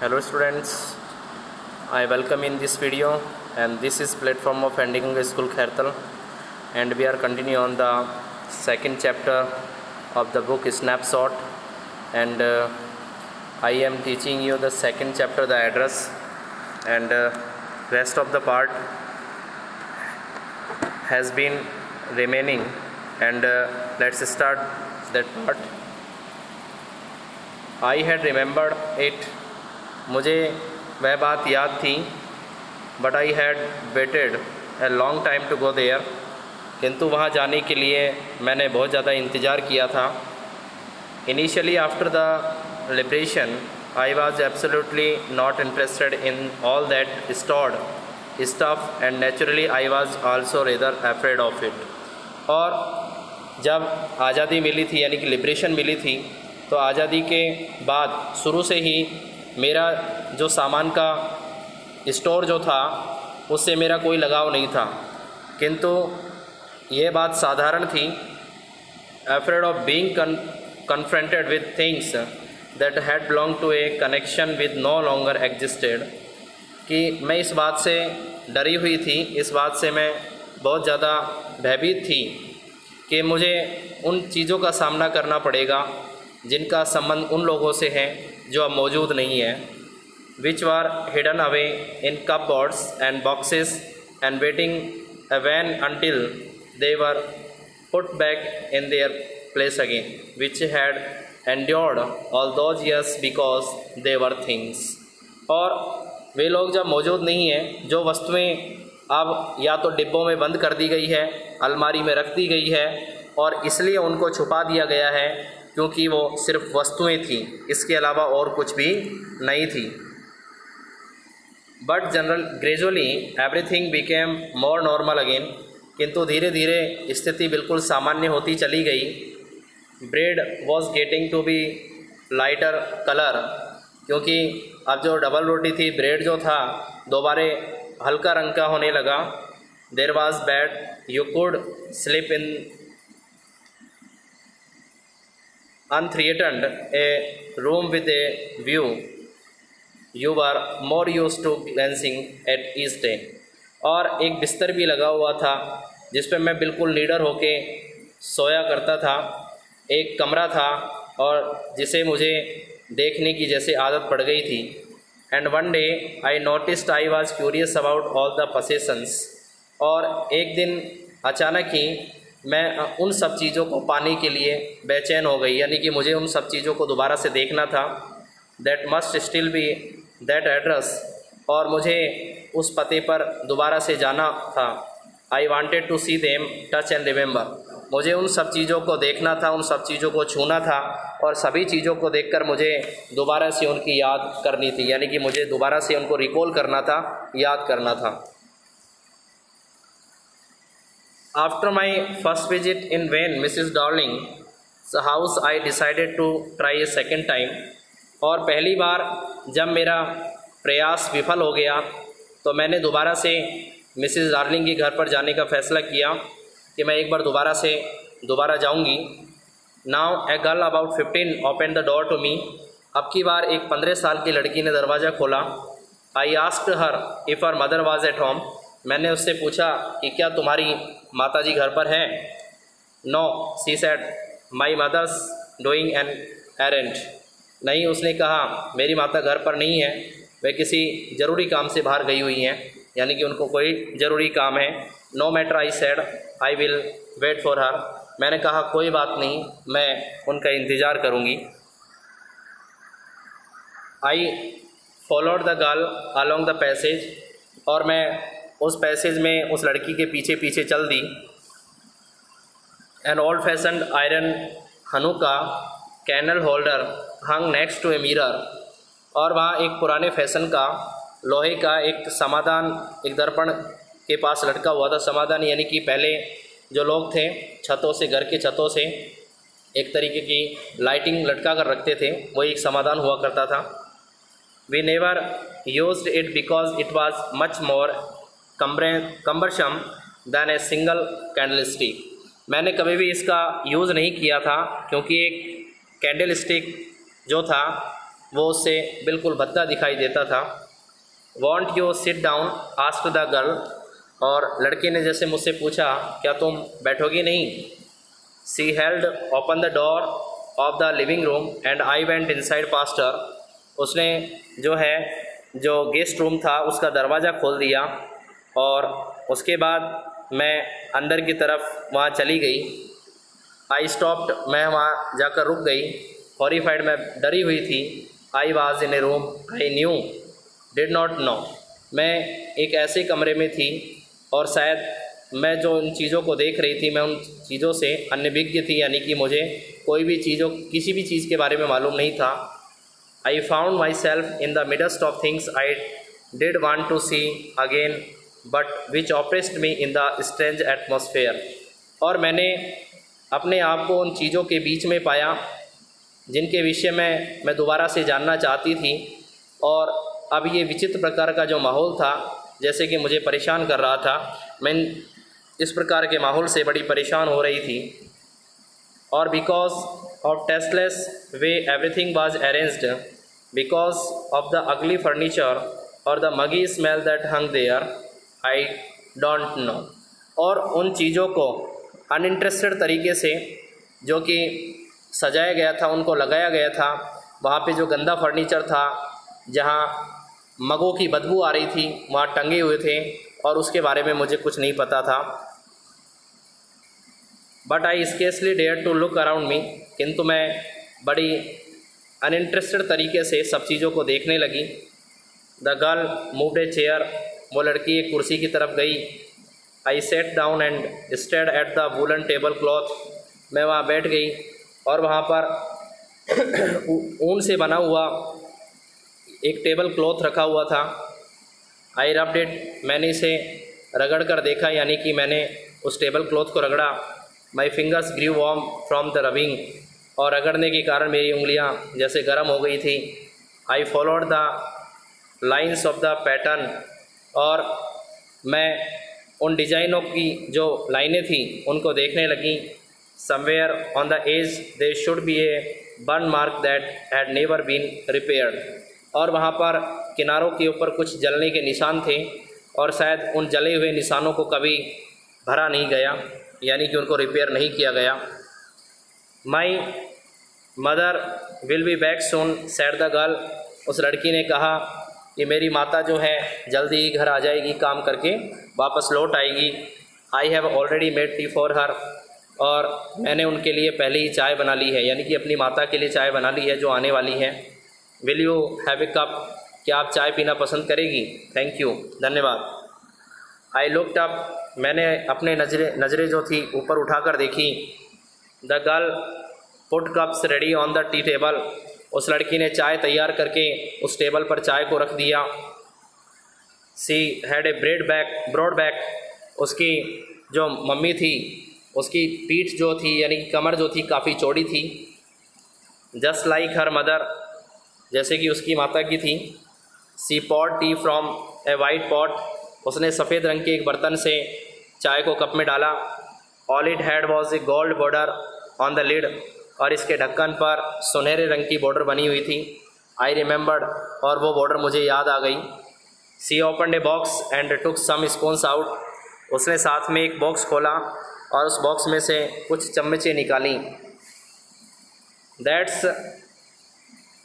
Hello students, I welcome in this video, and this is platform of Ending School Khairtal, and we are continuing on the second chapter of the book Snapshot, and I am teaching you the second chapter, the address, and rest of the part has been remaining, and let's start that part. I had remembered it, मुझे वह बात याद थी, but I had waited a long time to go there, किंतु वहाँ जाने के लिए मैंने बहुत ज़्यादा इंतज़ार किया था. Initially after the liberation I was absolutely not interested in all that stored stuff, and naturally I was also rather afraid of it. और जब आज़ादी मिली थी, यानी कि लिबरेशन मिली थी, तो आज़ादी के बाद शुरू से ही मेरा जो सामान का स्टोर जो था उससे मेरा कोई लगाव नहीं था, किंतु ये बात साधारण थी. Afraid of being confronted with things that had belong to a connection with no longer existed, कि मैं इस बात से डरी हुई थी, इस बात से मैं बहुत ज़्यादा भयभीत थी कि मुझे उन चीज़ों का सामना करना पड़ेगा जिनका संबंध उन लोगों से है जो अब मौजूद नहीं है. Which were hidden away in cupboards and boxes and waiting a vain until they were put back in their place again, which had endured all those years because they were things. और वे लोग जब मौजूद नहीं हैं, जो वस्तुएं अब या तो डिब्बों में बंद कर दी गई है, अलमारी में रख दी गई है, और इसलिए उनको छुपा दिया गया है क्योंकि वो सिर्फ वस्तुएं थी, इसके अलावा और कुछ भी नहीं थी. But general gradually everything became more normal again, किंतु धीरे धीरे स्थिति बिल्कुल सामान्य होती चली गई. Bread was getting to be lighter colour, क्योंकि अब जो डबल रोटी थी, ब्रेड जो था दोबारा हल्का रंग का होने लगा. There was bed, you could sleep in unthreatened a room with a view. You were more used to glancing at each day. और एक बिस्तर भी लगा हुआ था जिस पे मैं बिल्कुल नीडर होके सोया करता था. एक कमरा था और जिसे मुझे देखने की जैसे आदत पड़ गई थी. And one day I noticed I was curious about all the possessions. और एक दिन अचानक ही मैं उन सब चीज़ों को पाने के लिए बेचैन हो गई, यानी कि मुझे उन सब चीज़ों को दोबारा से देखना था. That must still be that address, और मुझे उस पते पर दोबारा से जाना था. I wanted to see them, touch and remember. मुझे उन सब चीज़ों को देखना था, उन सब चीज़ों को छूना था, और सभी चीज़ों को देखकर मुझे दोबारा से उनकी याद करनी थी, यानी कि मुझे दोबारा से उनको रिकॉल करना था, याद करना था. After my first visit in Wayne, Mrs. Darling's house, I decided to try a second time. और पहली बार जब मेरा प्रयास विफल हो गया तो मैंने दोबारा से मिसेस डार्लिंग के घर पर जाने का फ़ैसला किया कि मैं एक बार दोबारा जाऊंगी. Now a girl about 15 opened the door to me. अब की बार एक 15 साल की लड़की ने दरवाज़ा खोला. I asked her if her mother was at home. मैंने उससे पूछा कि क्या तुम्हारी माताजी घर पर हैं. No, she said, my mother's doing an errand. नहीं, उसने कहा मेरी माता घर पर नहीं है, वे किसी ज़रूरी काम से बाहर गई हुई हैं, यानी कि उनको कोई ज़रूरी काम है. No matter, I said, I will wait for her. मैंने कहा कोई बात नहीं, मैं उनका इंतज़ार करूँगी. I followed the girl along the passage, और मैं उस पैसेज में उस लड़की के पीछे पीछे चल दी. An old fashioned iron Hanukkah candle holder hung next to a mirror. और वहाँ एक पुराने फैशन का लोहे का एक समाधान एक दर्पण के पास लटका हुआ था. समाधान यानी कि पहले जो लोग थे छतों से, घर के छतों से एक तरीके की लाइटिंग लटका कर रखते थे, वो एक समाधान हुआ करता था. We never used it because it was much more cumbersome than a single candle stick. मैंने कभी भी इसका यूज़ नहीं किया था क्योंकि एक कैंडल स्टिक जो था वो उससे बिल्कुल भद्दा दिखाई देता था। Want you sit down asked the girl, और लड़के ने जैसे मुझसे पूछा क्या तुम बैठोगी नहीं। She held open the door of the living room and I went inside past her. उसने जो गेस्ट रूम था उसका दरवाज़ा खोल दिया और उसके बाद मैं अंदर की तरफ वहाँ चली गई। आई स्टॉप्ड, मैं वहाँ जाकर रुक गई। हॉरिफाइड, मैं डरी हुई थी। I was in A room I knew did not no, मैं एक ऐसे कमरे में थी और शायद मैं जो उन चीज़ों को देख रही थी मैं उन चीज़ों से अनभिज्ञ थी, यानी कि मुझे किसी भी चीज़ के बारे में मालूम नहीं था। I found myself in the midst of things I did want to see again but which oppressed me in the strange atmosphere. और मैंने अपने आप को उन चीज़ों के बीच में पाया जिनके विषय में मैं दोबारा से जानना चाहती थी, और अब ये विचित्र प्रकार का जो माहौल था जैसे कि मुझे परेशान कर रहा था, मैं इस प्रकार के माहौल से बड़ी परेशान हो रही थी। और because of tasteless way everything was arranged, because of the ugly furniture और the muggy smell that hung there, I don't know. और उन चीज़ों को अनइंटरेस्टेड तरीके से जो कि सजाया गया था, उनको लगाया गया था, वहाँ पे जो गंदा फर्नीचर था, जहाँ मगों की बदबू आ रही थी, वहाँ टंगे हुए थे और उसके बारे में मुझे कुछ नहीं पता था। But I scarcely dare to look around me, किंतु मैं बड़ी अनइंटरेस्टेड तरीके से सब चीज़ों को देखने लगी। The girl moved a chair, वो लड़की एक कुर्सी की तरफ गई। I sat down and stared at the woollen table cloth, मैं वहाँ बैठ गई और वहाँ पर ऊन से बना हुआ एक टेबल क्लॉथ रखा हुआ था। आई रब्ड इट, मैंने इसे रगड़ कर देखा, यानी कि मैंने उस टेबल क्लॉथ को रगड़ा। My fingers grew warm from the rubbing, और रगड़ने के कारण मेरी उंगलियां जैसे गर्म हो गई थी। आई followed the lines of the pattern, और मैं उन डिज़ाइनों की जो लाइनें थी उनको देखने लगी। Somewhere on the edge there should be a burn mark that had never been repaired, और वहाँ पर किनारों के ऊपर कुछ जलने के निशान थे और शायद उन जले हुए निशानों को कभी भरा नहीं गया, यानी कि उनको रिपेयर नहीं किया गया। My mother will be back soon sad the girl, उस लड़की ने कहा कि मेरी माता जो है जल्दी ही घर आ जाएगी, काम करके वापस लौट आएगी। I have already made tea for her, और मैंने उनके लिए पहले ही चाय बना ली है, यानी कि अपनी माता के लिए चाय बना ली है जो आने वाली है। Will you have a cup, क्या आप चाय पीना पसंद करेगी? थैंक यू, धन्यवाद। आई लुक्ड अप, मैंने अपने नज़रें जो थी ऊपर उठाकर देखी। The girl put cups ready on the tea table, उस लड़की ने चाय तैयार करके उस टेबल पर चाय को रख दिया। She had a broad back, उसकी जो मम्मी थी उसकी पीठ जो थी यानी कमर जो थी काफ़ी चौड़ी थी। जस्ट लाइक हर मदर, जैसे कि उसकी माता की थी। She poured tea from a white pot, उसने सफ़ेद रंग के एक बर्तन से चाय को कप में डाला। All it had was a gold border on the lid, और इसके ढक्कन पर सुनहरे रंग की बॉर्डर बनी हुई थी। आई रिमेंबर्ड, और वो बॉर्डर मुझे याद आ गई। She opened a box and took some spoons out, उसने साथ में एक बॉक्स खोला और उस बॉक्स में से कुछ चम्मचें निकाली। दैट्स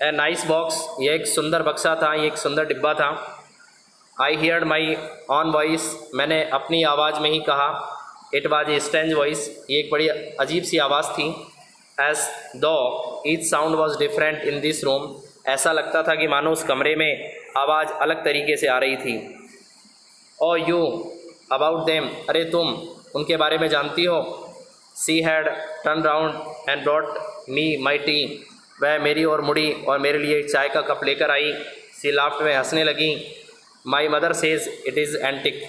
ए नाइस बॉक्स, ये एक सुंदर बक्सा था, ये एक सुंदर डिब्बा था। आई हियर्ड माई ऑन वॉइस, मैंने अपनी आवाज़ में ही कहा। It was a strange voice, ये एक बड़ी अजीब सी आवाज़ थी। एज दो each sound was different in this room, ऐसा लगता था कि मानो उस कमरे में आवाज़ अलग तरीके से आ रही थी। ओ यू अबाउट देम, अरे तुम उनके बारे में जानती हो। She had turn round and brought me my T, वह मेरी ओर मुड़ी और मेरे लिए चाय का कप लेकर आई। सी लाफ्ट, में हंसने लगी। My mother says it is antique,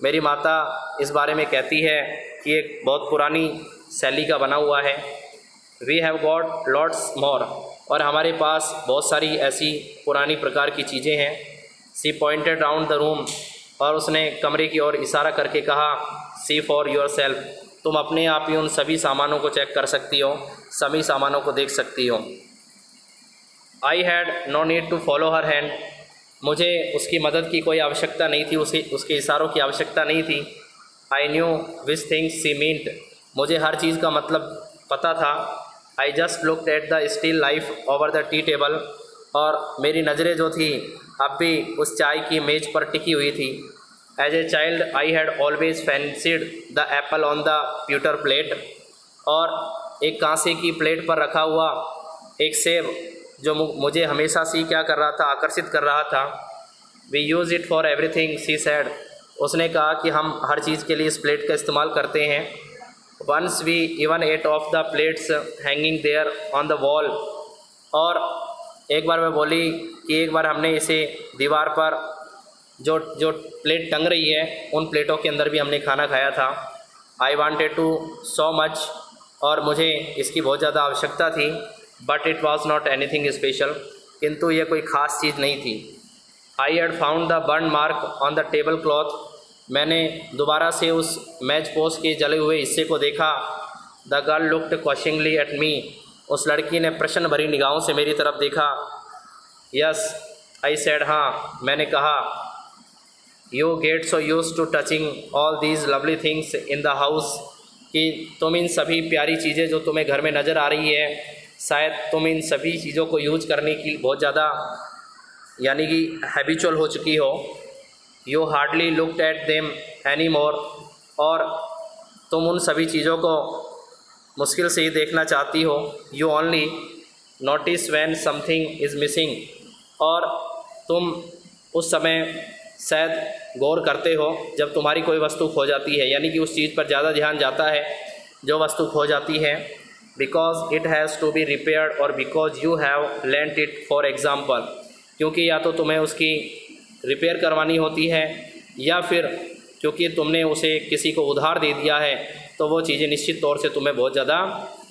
मेरी माता इस बारे में कहती है कि एक बहुत पुरानी शैली का बना हुआ है। We have got lots more, और हमारे पास बहुत सारी ऐसी पुरानी प्रकार की चीज़ें हैं। सी पॉइंटेड राउंड द रूम, और उसने कमरे की ओर इशारा करके कहा, सी फॉर योर सेल्फ, तुम अपने आप ही उन सभी सामानों को चेक कर सकती हो, सभी सामानों को देख सकती हो। I had no need to follow her hand, मुझे उसकी मदद की कोई आवश्यकता नहीं थी, उसके इशारों की आवश्यकता नहीं थी। I knew which things she meant, मुझे हर चीज़ का मतलब पता था। I just looked at the still life over the tea table, और मेरी नज़रें जो थी अब भी उस चाय की मेज़ पर टिकी हुई थी। As a child I had always fancied the apple on the pewter plate, और एक कांसे की प्लेट पर रखा हुआ एक सेब जो मुझे हमेशा से क्या कर रहा था, आकर्षित कर रहा था। We use it for everything she said, उसने कहा कि हम हर चीज़ के लिए इस प्लेट का इस्तेमाल करते हैं। Once we even ate off the plates hanging there on the wall, और एक बार मैं बोली कि एक बार हमने इसे दीवार पर जो प्लेट टंग रही है उन प्लेटों के अंदर भी हमने खाना खाया था। I wanted to so much, और मुझे इसकी बहुत ज़्यादा आवश्यकता थी। But it was not anything special, किंतु यह कोई ख़ास चीज़ नहीं थी। I had found the burn mark on the table cloth, मैंने दोबारा से उस मैच पोस्ट के जले हुए हिस्से को देखा। The girl looked questioningly at me, उस लड़की ने प्रश्न भरी निगाहों से मेरी तरफ देखा। यस आई सेड, हाँ मैंने कहा। You get so use to touching all these lovely things in the house, कि तुम इन सभी प्यारी चीज़ें जो तुम्हें घर में नज़र आ रही है, शायद तुम इन सभी चीज़ों को यूज करने की बहुत ज़्यादा यानी कि हैबिचुअल हो चुकी हो। You hardly looked at them any more, और तुम उन सभी चीज़ों को मुश्किल से ही देखना चाहती हो। You only notice when something is missing, और तुम उस समय शायद गौर करते हो जब तुम्हारी कोई वस्तु खो जाती है, यानी कि उस चीज़ पर ज़्यादा ध्यान जाता है जो वस्तु खो जाती है। Because it has to be repaired, और because you have lent it for example, क्योंकि या तो तुम्हें उसकी रिपेयर करवानी होती है, या फिर क्योंकि तुमने उसे किसी को उधार दे दिया है, तो वो चीज़ें निश्चित तौर से तुम्हें बहुत ज़्यादा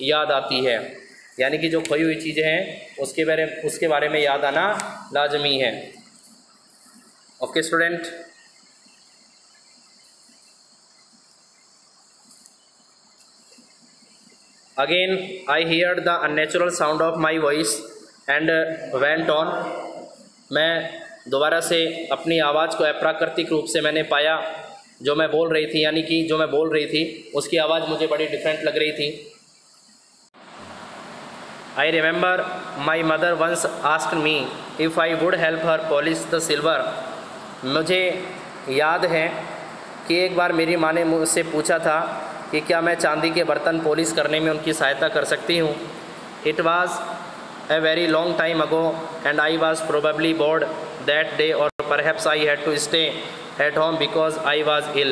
याद आती है। यानी कि जो खोई हुई चीज़ें हैं उसके बारे में याद आना लाजमी है। Okay student, again I heard the unnatural sound of my voice and went on, मैं दोबारा से अपनी आवाज़ को अप्राकृतिक रूप से मैंने पाया। जो मैं बोल रही थी, यानी कि जो मैं बोल रही थी उसकी आवाज़ मुझे बड़ी डिफरेंट लग रही थी। I remember my mother once asked me if I would help her polish the silver, मुझे याद है कि एक बार मेरी माँ ने मुझसे पूछा था कि क्या मैं चांदी के बर्तन पॉलिश करने में उनकी सहायता कर सकती हूँ। It was a very long time ago and I was probably bored that day, or perhaps I had to stay at home because I was ill,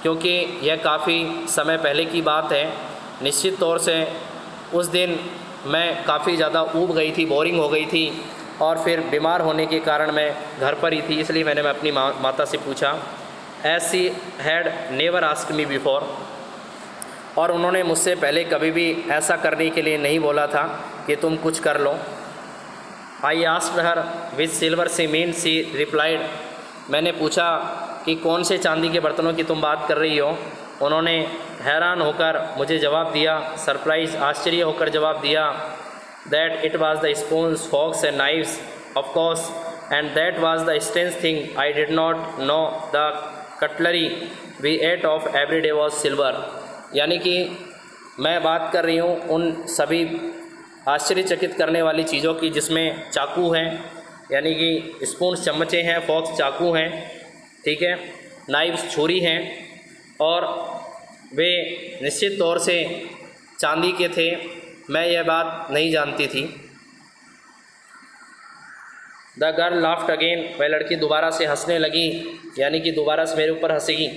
क्योंकि यह काफ़ी समय पहले की बात है। निश्चित तौर से उस दिन मैं काफ़ी ज़्यादा ऊब गई थी, बोरिंग हो गई थी, और फिर बीमार होने के कारण मैं घर पर ही थी, इसलिए मैंने अपनी माता से पूछा। as she had never asked me before, और उन्होंने मुझसे पहले कभी भी ऐसा करने के लिए नहीं बोला था कि तुम कुछ कर लो। I asked her which silver she mean, she replied, मैंने पूछा कि कौन से चांदी के बर्तनों की तुम बात कर रही हो। उन्होंने हैरान होकर मुझे जवाब दिया, सरप्राइज आश्चर्य होकर जवाब दिया, that it was the spoons forks and knifes of course, and that was the strange thing I did not know the cutlery we ate off every day was silver. यानी कि मैं बात कर रही हूँ उन सभी आश्चर्यचकित करने वाली चीज़ों की जिसमें चाकू हैं, यानी कि स्पून चम्मचे हैं, फॉक्स चाकू हैं, ठीक है, नाइफ्स छुरी हैं, और वे निश्चित तौर से चांदी के थे। मैं यह बात नहीं जानती थी। द गर्ल लाफ्ड अगेन, वह लड़की दोबारा से हंसने लगी, यानी कि दोबारा से मेरे ऊपर हंसेगी।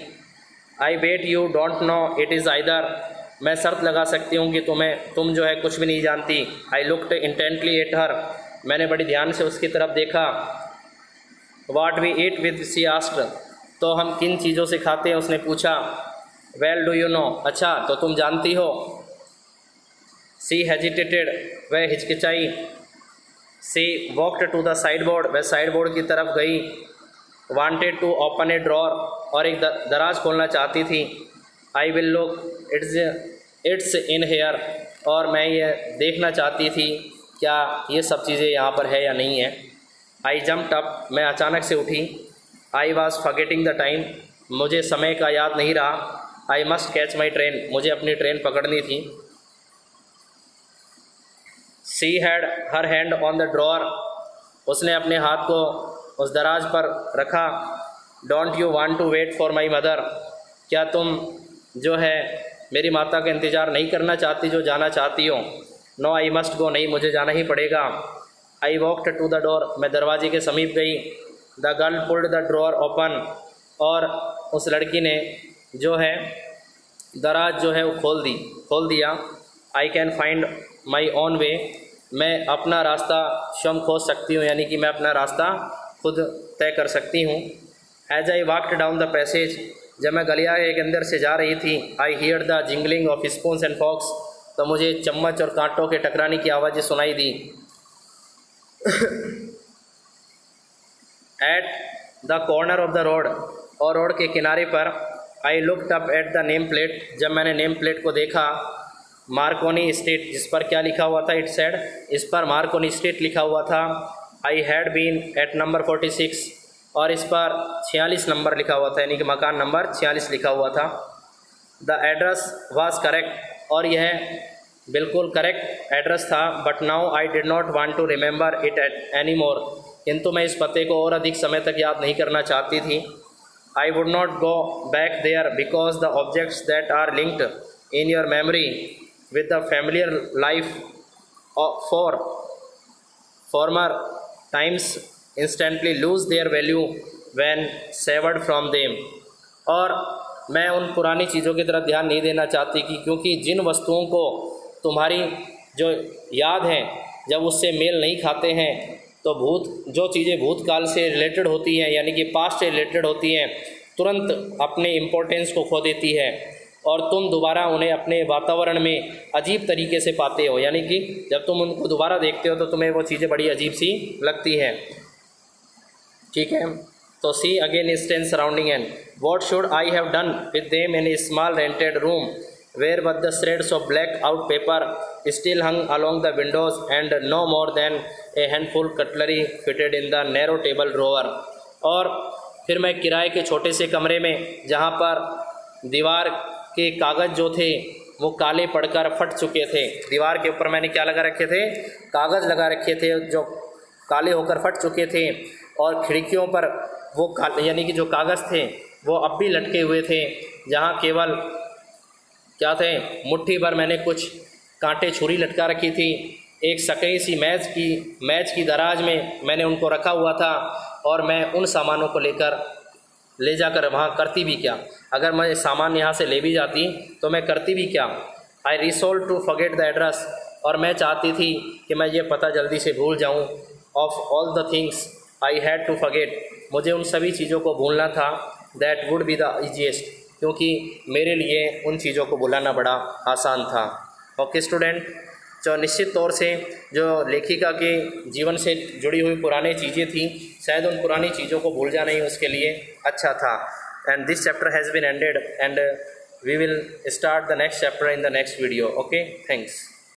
I bet you don't know it is either, मैं शर्त लगा सकती हूँ कि तुम जो है कुछ भी नहीं जानती। I looked intently at her, मैंने बड़ी ध्यान से उसकी तरफ देखा। What we eat with, she asked, तो हम किन चीज़ों से खाते हैं, उसने पूछा। वेल डू यू नो, अच्छा तो तुम जानती हो। सी हेजिटेटेड, वह हिचकिचाई। She walked to the side board, वह साइड बोर्ड की तरफ गई। Wanted to open a drawer, और एक दराज खोलना चाहती थी। I will look it's in here, और मैं ये देखना चाहती थी क्या ये सब चीज़ें यहाँ पर है या नहीं है। आई जम्प्ड अप, मैं अचानक से उठी। I was forgetting the time, मुझे समय का याद नहीं रहा। I must catch my train, मुझे अपनी ट्रेन पकड़नी थी। She had her hand on the drawer, उसने अपने हाथ को उस दराज पर रखा। Don't you want to wait for my mother, क्या तुम जो है मेरी माता का इंतज़ार नहीं करना चाहती जो जाना चाहती हो। नो आई मस्ट गो, नहीं मुझे जाना ही पड़ेगा। I walked to the door, मैं दरवाजे के समीप गई। The girl pulled the drawer open, और उस लड़की ने जो है दराज जो है वो खोल दिया। I can find my own way, मैं अपना रास्ता स्वयं खोज सकती हूँ, यानी कि मैं अपना रास्ता खुद तय कर सकती हूँ। As I walked down the passage, जब मैं गलिया के अंदर से जा रही थी, I hear the jingling of spoons and forks, तो मुझे चम्मच और कांटों के टकराने की आवाज़ें सुनाई दी। At the corner of the road, और रोड के किनारे पर I looked up at the name plate, जब मैंने नेम प्लेट को देखा, मार्कोनी स्ट्रीट, जिस पर क्या लिखा हुआ था, इट सेड, इस पर मार्कोनी स्ट्रीट लिखा हुआ था। I had been at number 46, और इस पर 46 नंबर लिखा हुआ था, यानी कि मकान नंबर 46 लिखा हुआ था। द एड्रेस वाज करेक्ट, और यह बिल्कुल करेक्ट एड्रेस था। But now I did not want to remember it any more, किंतु मैं इस पते को और अधिक समय तक याद नहीं करना चाहती थी। I would not go back there because the objects that are linked in your memory with the familiar life for former times instantly lose their value when severed from them, और मैं उन पुरानी चीज़ों की तरफ ध्यान नहीं देना चाहती कि क्योंकि जिन वस्तुओं को तुम्हारी जो याद हैं जब उससे मेल नहीं खाते हैं, तो जो चीज़ें भूतकाल से रिलेटेड होती हैं, यानी कि पास्ट से रिलेटेड होती हैं, तुरंत अपने इम्पोर्टेंस को खो देती है, और तुम दोबारा उन्हें अपने वातावरण में अजीब तरीके से पाते हो, यानी कि जब तुम उनको दोबारा देखते हो तो तुम्हें वो चीज़ें बड़ी अजीब सी लगती हैं। ठीक है, तो she again stand surrounding and what should I have done with them in a small rented room where but the threads of black out paper still hung along the windows and no more than a handful cutlery fitted in the narrow table drawer. और फिर मैं किराए के छोटे से कमरे में, जहाँ पर दीवार के कागज़ जो थे वो काले पड़कर फट चुके थे, दीवार के ऊपर मैंने क्या लगा रखे थे, कागज़ लगा रखे थे जो काले होकर फट चुके थे, और खिड़कियों पर वो यानी कि जो कागज़ थे वो अब भी लटके हुए थे, जहाँ केवल क्या थे, मुट्ठी भर मैंने कुछ कांटे छुरी लटका रखी थी। एक सकई सी मैच की दराज में मैंने उनको रखा हुआ था, और मैं उन सामानों को ले जाकर वहाँ करती भी क्या, अगर मैं सामान यहाँ से ले भी जाती तो मैं करती भी क्या। I resolve to forget the address, और मैं चाहती थी कि मैं ये पता जल्दी से भूल जाऊँ। Of all the things I had to forget, मुझे उन सभी चीज़ों को भूलना था। That would be the easiest, क्योंकि मेरे लिए उन चीज़ों को भुलाना बड़ा आसान था। ओके स्टूडेंट, जो निश्चित तौर से जो लेखिका के जीवन से जुड़ी हुई पुरानी चीज़ें थी, शायद उन पुरानी चीज़ों को भूल जाना ही उसके लिए अच्छा था। And this chapter has been ended and we will start the next chapter in the next video. Okay, thanks.